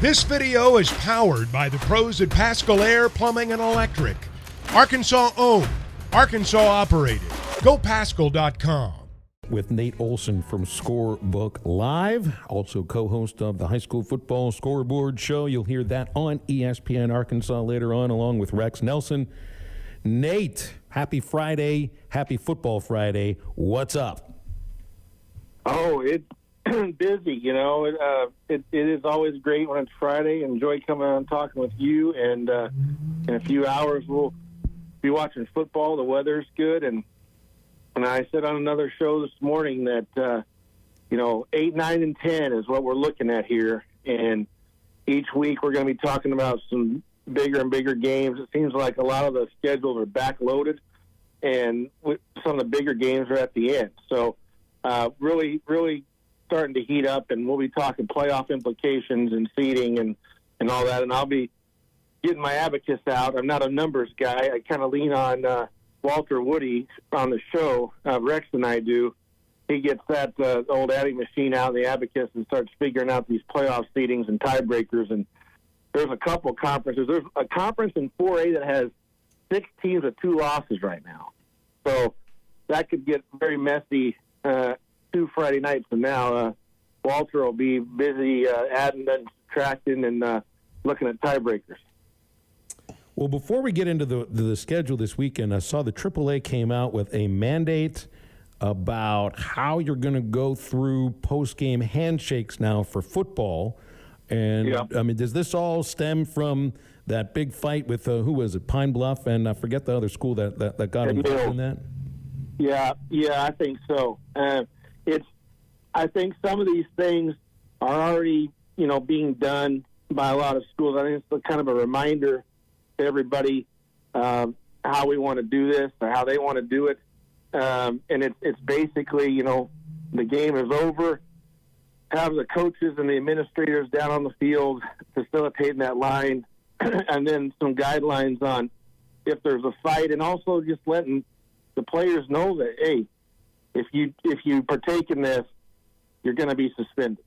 This video is powered by the pros at Pascal Air Plumbing and Electric. Arkansas owned, Arkansas operated. GoPascal.com. With Nate Olson from Scorebook Live, also co-host of the high school football scoreboard show. You'll hear that on ESPN Arkansas later on, along with Rex Nelson. Nate, happy Friday, happy Football Friday. What's up? Oh, it's busy, you know. It is always great when it's Friday. Enjoy coming on and talking with you. And in a few hours, we'll be watching football. The weather's good. And I said on another show this morning that, 8, 9, and 10 is what we're looking at here. And each week we're going to be talking about some bigger and bigger games. It seems like a lot of the schedules are backloaded, and some of the bigger games are at the end. So really starting to heat up, and we'll be talking playoff implications and seeding and all that. And I'll be getting my abacus out. I'm not a numbers guy. I kind of lean on Walter Woody on the show. Rex and I do. He gets that old adding machine out of the abacus and starts figuring out these playoff seedings and tiebreakers. And there's a couple conferences. There's a conference in 4A that has 6 teams with 2 losses right now. So that could get very messy 2 Friday nights from now. Walter will be busy adding and subtracting and looking at tiebreakers. Well, before we get into the schedule this weekend, I saw the AAA came out with a mandate about how you're going to go through post-game handshakes now for football. And, yeah. I mean, does this all stem from that big fight with, who was it, Pine Bluff, and I forget the other school that got involved in that? Yeah, I think so. I think some of these things are already, being done by a lot of schools. I think it's kind of a reminder to everybody how we want to do this or how they want to do it. And it's basically, the game is over. Have the coaches and the administrators down on the field facilitating that line, and then some guidelines on if there's a fight, and also just letting the players know that, hey, if you partake in this, you're going to be suspended.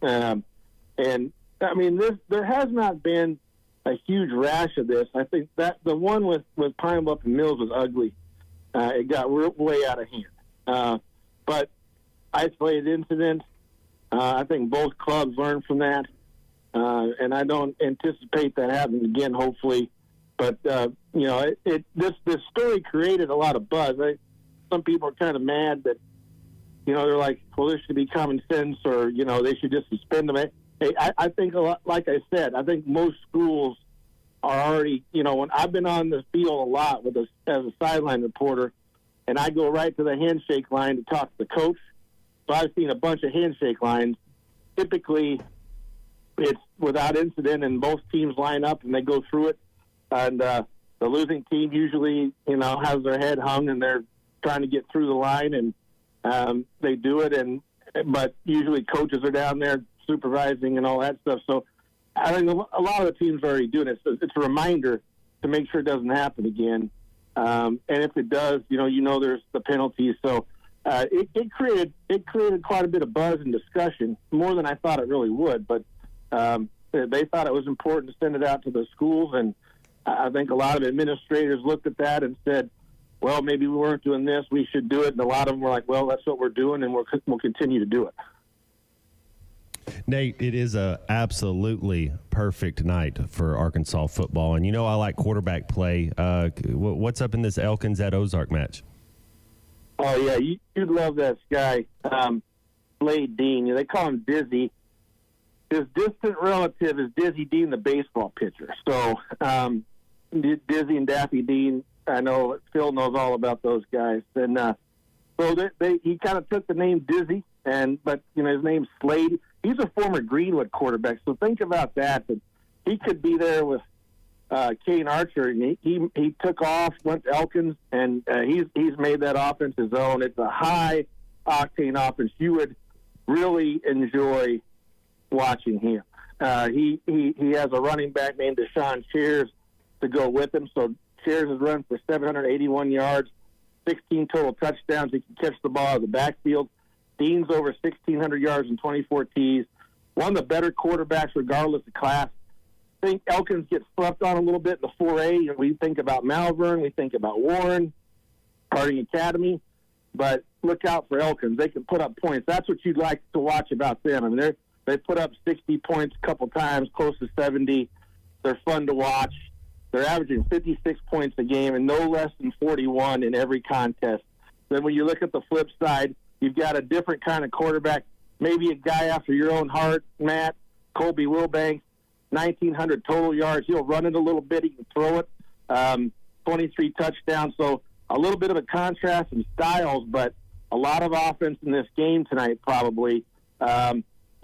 And I mean, there has not been a huge rash of this. I think that the one with Pine Bluff and Mills was ugly. It got way out of hand. But isolated incident. I think both clubs learned from that, and I don't anticipate that happening again, hopefully. But, this story created a lot of buzz. Some people are kind of mad that, they're like, well, this should be common sense, or, they should just suspend them. Hey, I think, a lot, like I said, I think most schools are already, when I've been on the field a lot as a sideline reporter, and I go right to the handshake line to talk to the coach. So I've seen a bunch of handshake lines. Typically, it's without incident, and both teams line up and they go through it. And the losing team usually, has their head hung and they're trying to get through the line, and they do it. But usually coaches are down there supervising and all that stuff. So I think a lot of the teams are already doing it. So it's a reminder to make sure it doesn't happen again. And if it does, there's the penalties. So. It created quite a bit of buzz and discussion, more than I thought it really would. But they thought it was important to send it out to the schools, and I think a lot of administrators looked at that and said, well, maybe we weren't doing this, we should do it. And a lot of them were like, well, that's what we're doing, and we'll continue to do it. Nate, it is a absolutely perfect night for Arkansas football. And I like quarterback play. What's up in this Elkins at Ozark match? Oh, yeah, you'd love this guy, Slade Dean. They call him Dizzy. His distant relative is Dizzy Dean, the baseball pitcher. So Dizzy and Daffy Dean, I know Phil knows all about those guys. And he kind of took the name Dizzy, but his name's Slade. He's a former Greenwood quarterback, so think about that he could be there with Kane Archer, and he took off, went to Elkins, and he's made that offense his own. It's a high octane offense. You would really enjoy watching him. He has a running back named Deshaun Shears to go with him. So Shears has run for 781 yards, 16 total touchdowns. He can catch the ball out of the backfield. Dean's over 1,600 yards and 24 Ts. one of the better quarterbacks regardless of class. I think Elkins gets slept on a little bit in the 4A, and we think about Malvern, we think about Warren, Harding Academy, but look out for Elkins. They can put up points. That's what you'd like to watch about them. I mean, they put up 60 points a couple times, close to 70. They're fun to watch. They're averaging 56 points a game and no less than 41 in every contest. Then when you look at the flip side, you've got a different kind of quarterback, maybe a guy after your own heart, Matt, Colby Wilbanks, 1,900 total yards. He'll run it a little bit. He can throw it. 23 touchdowns. So a little bit of a contrast in styles, but a lot of offense in this game tonight probably.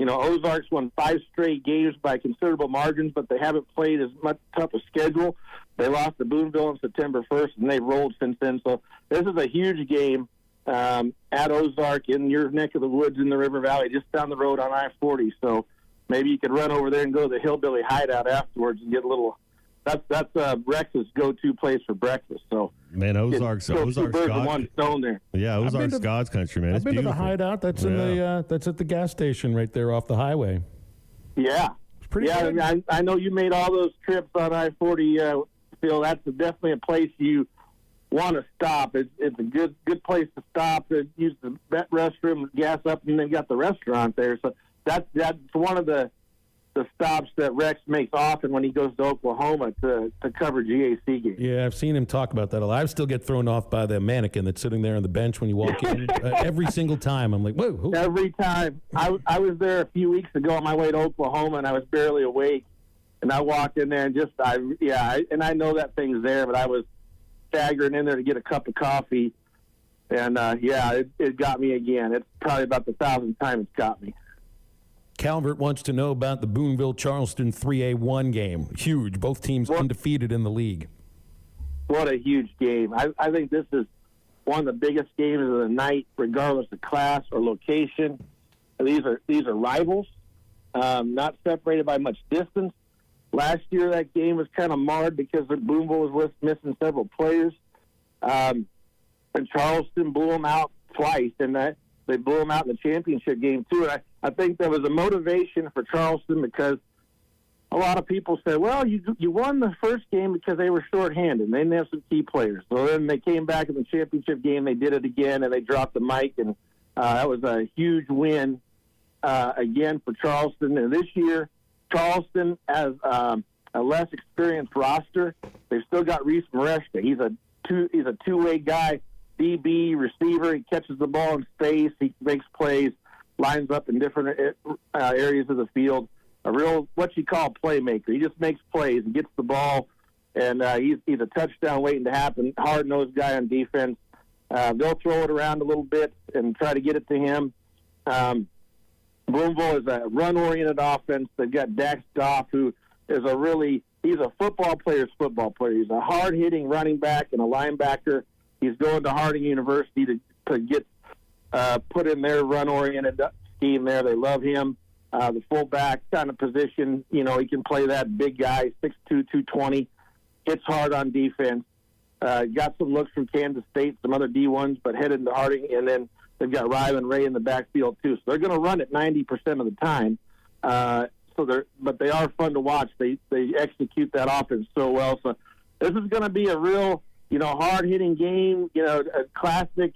Ozarks won 5 straight games by considerable margins, but they haven't played as much tough a schedule. They lost to Boonville on September 1st, and they've rolled since then. So this is a huge game at Ozark in your neck of the woods in the River Valley, just down the road on I-40. So maybe you could run over there and go to the Hillbilly Hideout afterwards and get a little. That's Rex's go-to place for breakfast. So man, Ozark's birds with one stone there. Yeah, Ozark's God's country, man. I've been to the Hideout. That's in that's at the gas station right there off the highway. Yeah, it's pretty good. I know you made all those trips on I-40. Phil, that's definitely a place you want to stop. It's a good place to stop. Use the restroom, gas up, and then got the restaurant there. So that's one of the stops that Rex makes often when he goes to Oklahoma to cover GAC games. Yeah, I've seen him talk about that a lot. I still get thrown off by the mannequin that's sitting there on the bench when you walk in. Every single time. I'm like, whoa. Who? Every time. I was there a few weeks ago on my way to Oklahoma, and I was barely awake. And I walked in there and I know that thing's there, but I was staggering in there to get a cup of coffee. And, it got me again. It's probably about the 1,000th time it's got me. Calvert wants to know about the Boonville-Charleston 3A1 game. Huge. Both teams undefeated in the league. What a huge game. I think this is one of the biggest games of the night, regardless of class or location. These are rivals, not separated by much distance. Last year, that game was kind of marred because Boonville was missing several players. And Charleston blew them out twice, and they blew them out in the championship game, too. And I think there was a motivation for Charleston because a lot of people said, well, you won the first game because they were shorthanded. They didn't have some key players. So then they came back in the championship game. They did it again, and they dropped the mic, and that was a huge win again for Charleston. And this year, Charleston has a less experienced roster. They've still got Reese Mareshka. He's a two-way guy, DB, receiver. He catches the ball in space. He makes plays, lines up in different areas of the field. A real, what you call, playmaker. He just makes plays and gets the ball, and he's a touchdown waiting to happen. Hard-nosed guy on defense. They'll throw it around a little bit and try to get it to him. Boonville is a run-oriented offense. They've got Dax Goff, who is he's a football player's football player. He's a hard-hitting running back and a linebacker. He's going to Harding University to get put in their run-oriented scheme there. They love him. The fullback kind of position, he can play that big guy, 6'2", 220, hits hard on defense. Got some looks from Kansas State, some other D1s, but headed into Harding, and then they've got Rylan Ray in the backfield too. So they're going to run it 90% of the time. But they are fun to watch. They execute that offense so well. So this is going to be a real, hard-hitting game. A classic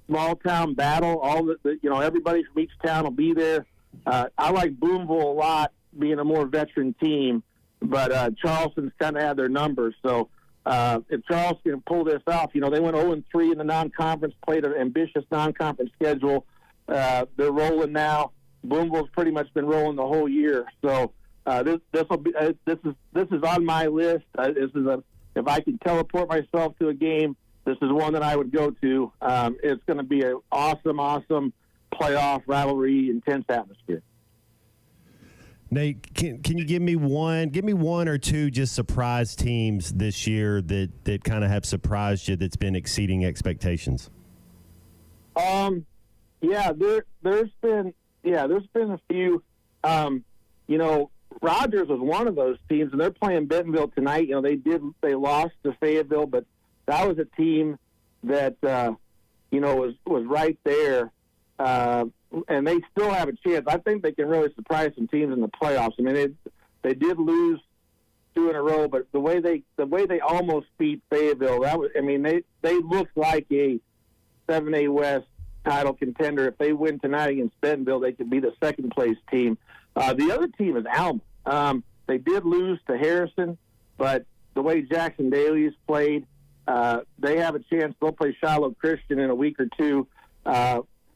small-town battle. Everybody from each town will be there. I like Boonville a lot, being a more veteran team, but Charleston's kind of had their numbers. So if Charleston can pull this off, they went 0-3 in the non-conference, played an ambitious non-conference schedule. They're rolling now. Boonville's pretty much been rolling the whole year. So this is on my list. If I could teleport myself to a game, this is one that I would go to. It's going to be an awesome playoff rivalry, intense atmosphere. Nate, can you give me one or two just surprise teams this year that kind of have surprised you, that's been exceeding expectations? There's been a few. Rogers was one of those teams, and they're playing Bentonville tonight. They lost to Fayetteville, but that was a team that was right there and they still have a chance. I think they can really surprise some teams in the playoffs. I mean, they did lose 2 in a row, but the way they almost beat Fayetteville, they looked like a 7A West title contender. If they win tonight against Bentonville, they could be the second place team. The other team is Alma. They did lose to Harrison, but the way Jackson Daly's played, they have a chance. They'll play Shiloh Christian in a week or two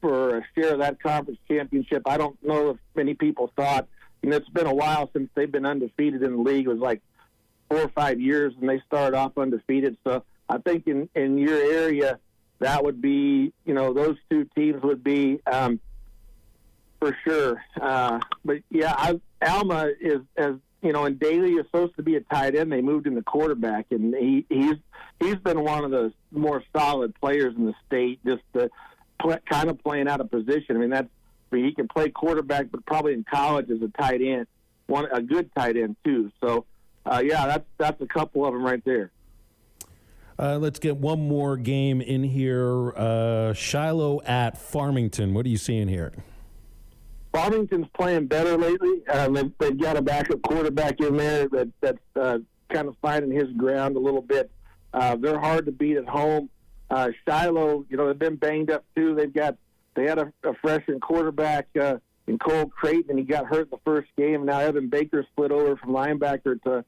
for a share of that conference championship. I don't know if many people thought, it's been a while since they've been undefeated in the league. It was like 4 or 5 years, and they started off undefeated. So I think in your area, that would be, those two teams would be for sure. But yeah, Alma is, as and Daly is supposed to be a tight end. They moved him to quarterback, and he's been one of the more solid players in the state. Just kind of playing out of position. He can play quarterback, but probably in college as a tight end, a good tight end too. So that's a couple of them right there. Let's get one more game in here. Shiloh at Farmington. What are you seeing here? Farmington's playing better lately. They've got a backup quarterback in there that's kind of finding his ground a little bit. They're hard to beat at home. Shiloh, they've been banged up too. They had a freshman quarterback in Cole Creighton, and he got hurt in the first game. Now Evan Baker split over from linebacker to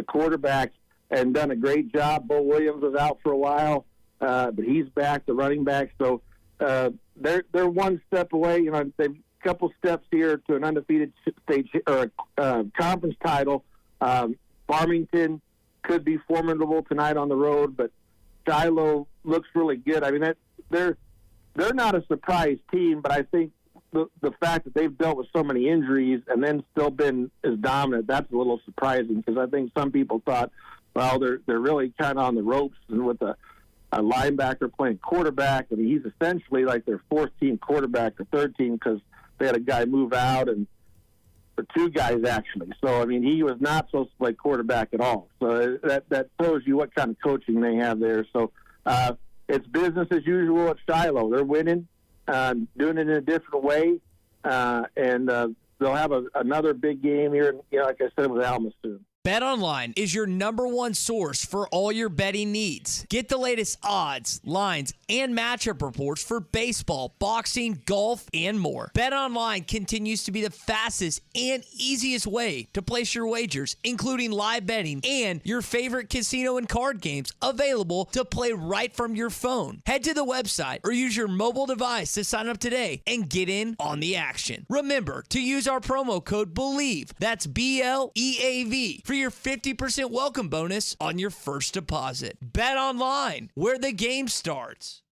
quarterback and done a great job. Bo Williams was out for a while, but he's back, the running back. So they're one step away. They've couple steps here to an undefeated state or conference title. Farmington could be formidable tonight on the road, but Shiloh looks really good. They're not a surprise team, but I think the fact that they've dealt with so many injuries and then still been as dominant, that's a little surprising, because I think some people thought, well, they're really kind of on the ropes, and with a linebacker playing quarterback. He's essentially like their fourth team quarterback or third team, because they had a guy move out, and or 2 guys actually. So he was not supposed to play quarterback at all. So that shows you what kind of coaching they have there. So it's business as usual at Shiloh. They're winning, doing it in a different way, and they'll have another big game here. Like I said, with Alma soon. BetOnline is your #1 source for all your betting needs. Get the latest odds, lines, and matchup reports for baseball, boxing, golf, and more. BetOnline continues to be the fastest and easiest way to place your wagers, including live betting and your favorite casino and card games available to play right from your phone. Head to the website or use your mobile device to sign up today and get in on the action. Remember to use our promo code BELIEVE, that's BLEAV, for your 50% welcome bonus on your first deposit. Bet online, where the game starts.